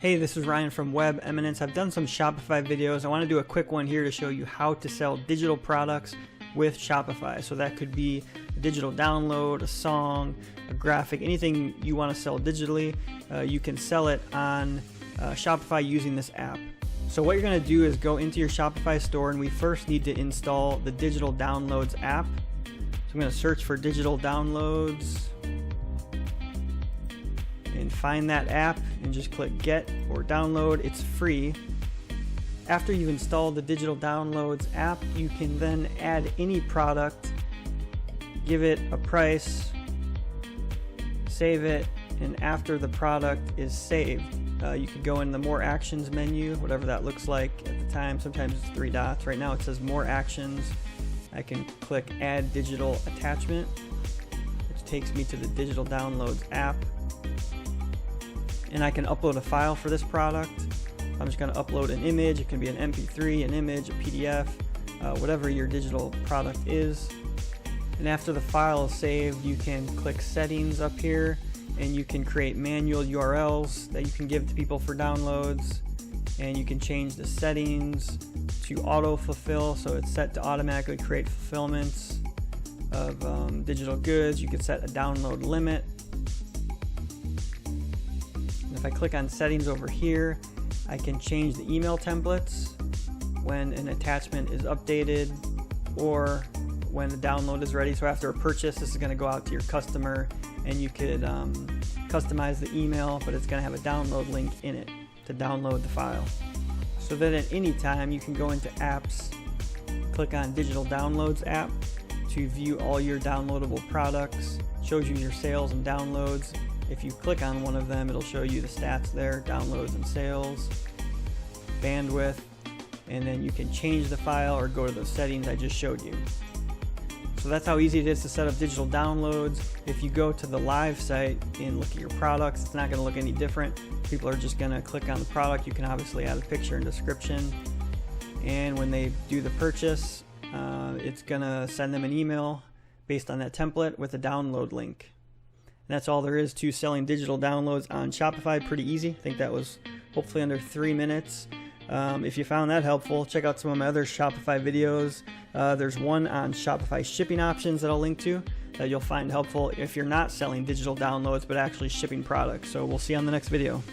Hey, this is Ryan from Web Eminence. I've done some Shopify videos. I want to do a quick one here to show you how to sell digital products with Shopify. So that could be a digital download, a song, a graphic, anything you want to sell digitally. You can sell it on Shopify using this app. So what you're going to do is go into your Shopify store, and we first need to install the Digital Downloads app. So I'm going to search for Digital Downloads and find that app and just click Get or Download. It's free. After you've installed the Digital Downloads app, you can then add any product, give it a price, save it, and after the product is saved, you could go in the More Actions menu, whatever that looks like at the time. Sometimes it's 3 dots. Right now it says More Actions. I can click Add Digital Attachment, which takes me to the Digital Downloads app. And I can upload a file for this product. I'm just going to upload an image. It can be an MP3, an image, a PDF, whatever your digital product is. And after the file is saved, you can click Settings up here, and you can create manual URLs that you can give to people for downloads. And you can change the settings to auto fulfill, so it's set to automatically create fulfillments of digital goods. You can set a download limit. If I click on settings over here, I can change the email templates when an attachment is updated or when the download is ready. So after a purchase, this is going to go out to your customer, and you could customize the email, but it's going to have a download link in it to download the file. So that at any time you can go into apps, click on Digital Downloads app to view all your downloadable products. It shows you your sales and downloads. If you click on one of them, it'll show you the stats there, downloads and sales, bandwidth, and then you can change the file or go to those settings I just showed you. So that's how easy it is to set up digital downloads. If you go to the live site and look at your products, it's not going to look any different. People are just going to click on the product. You can obviously add a picture and description. And when they do the purchase, it's going to send them an email based on that template with a download link. And that's all there is to selling digital downloads on Shopify. Pretty easy. I think that was hopefully under 3 minutes. If you found that helpful, check out some of my other Shopify videos. There's one on Shopify shipping options that I'll link to that you'll find helpful if you're not selling digital downloads but actually shipping products. So we'll see you on the next video.